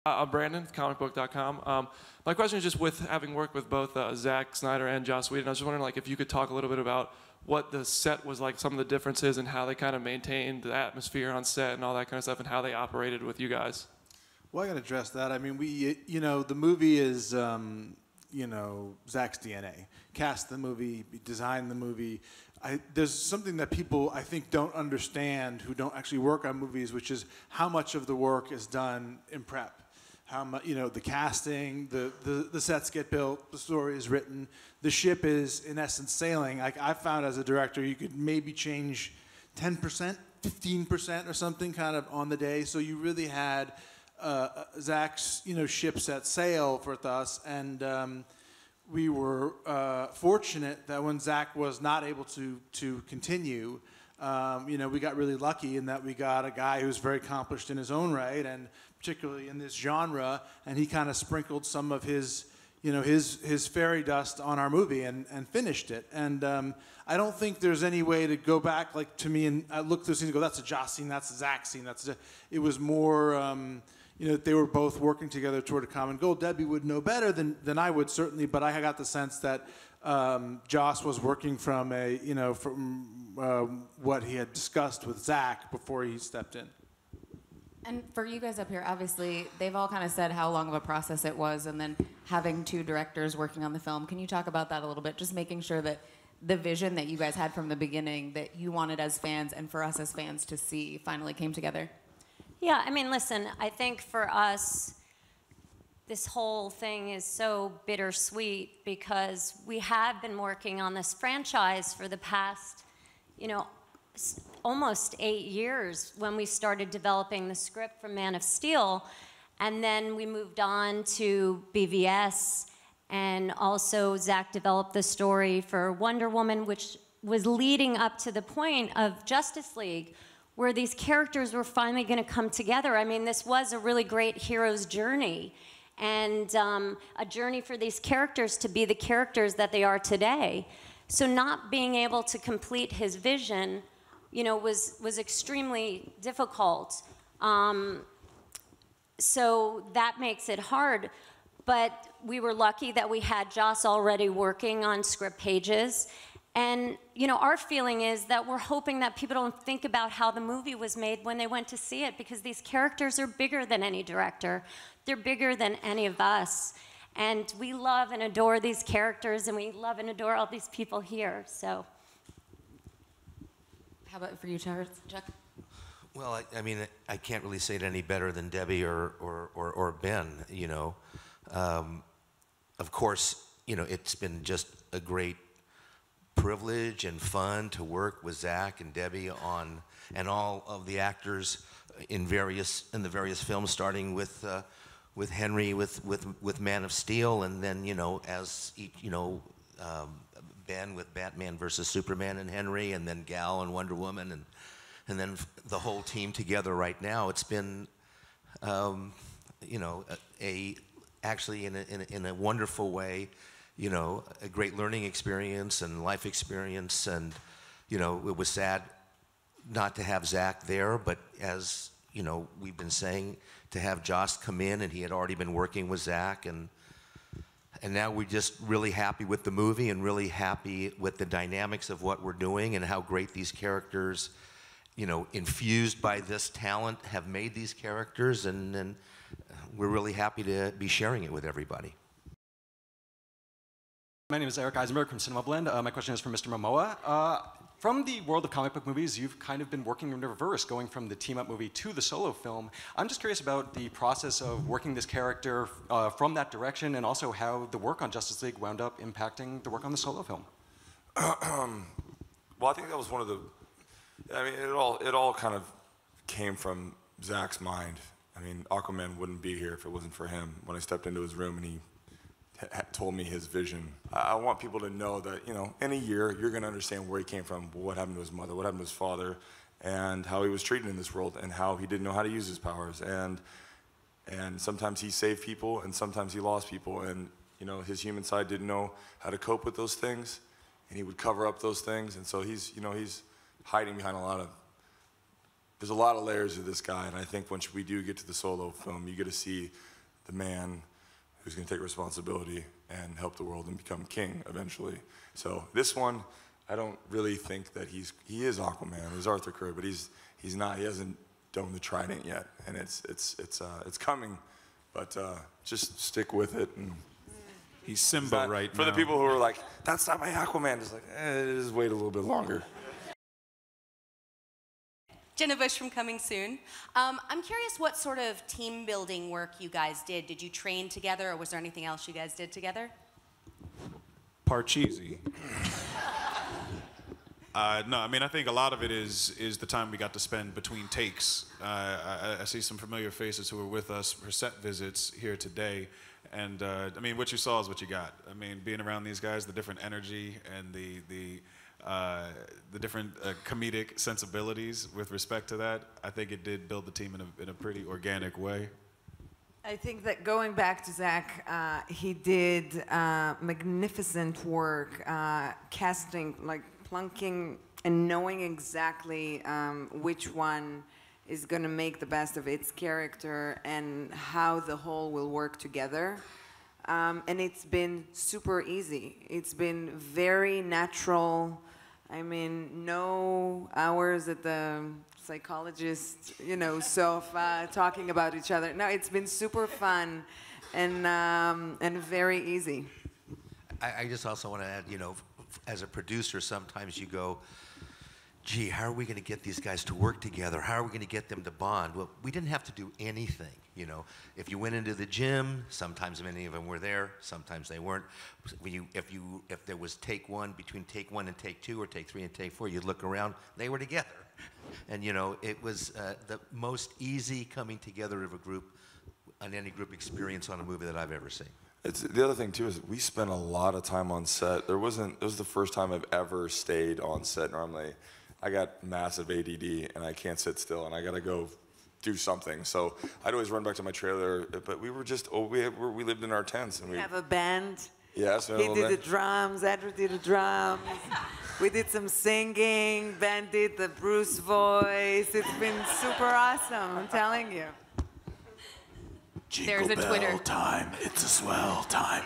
I'm Brandon, comicbook.com. My question is just with having worked with both Zack Snyder and Joss Whedon, I was just wondering like if you could talk a little bit about what the set was like, some of the differences, and how they kind of maintained the atmosphere on set and all that kind of stuff, and how they operated with you guys. Well, I got to address that. I mean, the movie is, Zack's DNA. Cast the movie, designed the movie. There's something that people, I think, don't understand who don't actually work on movies, which is how much of the work is done in prep. How much, the casting, the sets get built, the story is written, the ship is, in essence, sailing. Like I found as a director, you could maybe change 10%, 15% or something kind of on the day. So you really had Zack's, ship set sail for us, and we were fortunate that when Zack was not able to continue, we got really lucky in that we got a guy who's very accomplished in his own right, and particularly in this genre, and he kind of sprinkled some of his fairy dust on our movie and finished it. And I don't think there's any way to go back like to me and I look through the scenes and go, that's a Joss scene, that's a Zack scene. It was more, they were both working together toward a common goal. Debbie would know better than I would certainly, but I got the sense that Joss was working from what he had discussed with Zack before he stepped in. And for you guys up here, obviously, they've all kind of said how long of a process it was, and then having two directors working on the film. Can you talk about that a little bit? Just making sure that the vision that you guys had from the beginning, that you wanted as fans and for us as fans to see, finally came together. Yeah, I mean, listen, I think for us, this whole thing is so bittersweet because we have been working on this franchise for the past, almost 8 years when we started developing the script for Man of Steel. And then we moved on to BVS, and also Zack developed the story for Wonder Woman, which was leading up to the point of Justice League, where these characters were finally going to come together. I mean, this was a really great hero's journey, and a journey for these characters to be the characters that they are today. So not being able to complete his vision, was extremely difficult. So that makes it hard. But we were lucky that we had Joss already working on script pages. And, our feeling is that we're hoping that people don't think about how the movie was made when they went to see it, because these characters are bigger than any director. They're bigger than any of us. And we love and adore these characters, and we love and adore all these people here, so. How about for you, Chuck? Well, I mean, I can't really say it any better than Debbie or Ben, Of course, it's been just a great privilege and fun to work with Zack and Debbie on, and all of the actors in the various films, starting with Henry, with Man of Steel, and then as Ben with Batman versus Superman and Henry, and then Gal and Wonder Woman, and then the whole team together right now. It's been actually in a wonderful way, a great learning experience and life experience, and it was sad not to have Zack there, but as we've been saying, to have Joss come in, and he had already been working with Zack, and now we're just really happy with the movie and really happy with the dynamics of what we're doing and how great these characters, infused by this talent, have made these characters, and we're really happy to be sharing it with everybody. My name is Eric Eisenberg from Cinema Blend. My question is for Mr. Momoa. From the world of comic book movies, you've kind of been working in reverse, going from the team-up movie to the solo film. I'm just curious about the process of working this character from that direction, and also how the work on Justice League wound up impacting the work on the solo film. Well, I think that was one of the, it all kind of came from Zack's mind. I mean, Aquaman wouldn't be here if it wasn't for him. When I stepped into his room and he told me his vision. I want people to know that, in a year, you're going to understand where he came from, what happened to his mother, what happened to his father, and how he was treated in this world, and how he didn't know how to use his powers. And sometimes he saved people, and sometimes he lost people, and, his human side didn't know how to cope with those things, and he would cover up those things, and so he's hiding behind there's a lot of layers of this guy, and I think once we do get to the solo film, you get to see the man who's going to take responsibility and help the world and become king eventually. So this one, I don't really think that he is Aquaman, he's Arthur Curry, but he's not. He hasn't done the trident yet, and it's coming. But just stick with it. And he's Simba right now. For the people who are like, that's not my Aquaman, just like, just wait a little bit longer. Jenna Bush from Coming Soon. I'm curious what sort of team building work you guys did. Did you train together, or was there anything else you guys did together? Parcheesi. No, I mean, I think a lot of it is the time we got to spend between takes. I see some familiar faces who were with us for set visits here today. And I mean, what you saw is what you got. I mean, being around these guys, the different energy and the different comedic sensibilities with respect to that, I think it did build the team in a pretty organic way. I think that going back to Zach, he did magnificent work casting, like plunking and knowing exactly which one is going to make the best of its character and how the whole will work together. And it's been super easy. It's been very natural. I mean, no hours at the psychologist, sofa talking about each other. No, it's been super fun and very easy. I just also want to add, as a producer, sometimes you go, gee, how are we going to get these guys to work together? How are we going to get them to bond? Well, we didn't have to do anything, If you went into the gym, sometimes many of them were there, sometimes they weren't. If there was take one, between take one and take two, or take three and take four, you'd look around, they were together. And, it was the most easy coming together of a group, on any group experience on a movie that I've ever seen. The other thing too is we spent a lot of time on set. It was the first time I've ever stayed on set. Normally, I got massive ADD and I can't sit still and I gotta go do something. So I'd always run back to my trailer. But we were just we lived in our tents and we have a band. Yes, he did the drums. Andrew did the drums. We did some singing. Ben did the Bruce voice. It's been super awesome. I'm telling you. There's a Twitter. Time. It's a swell time.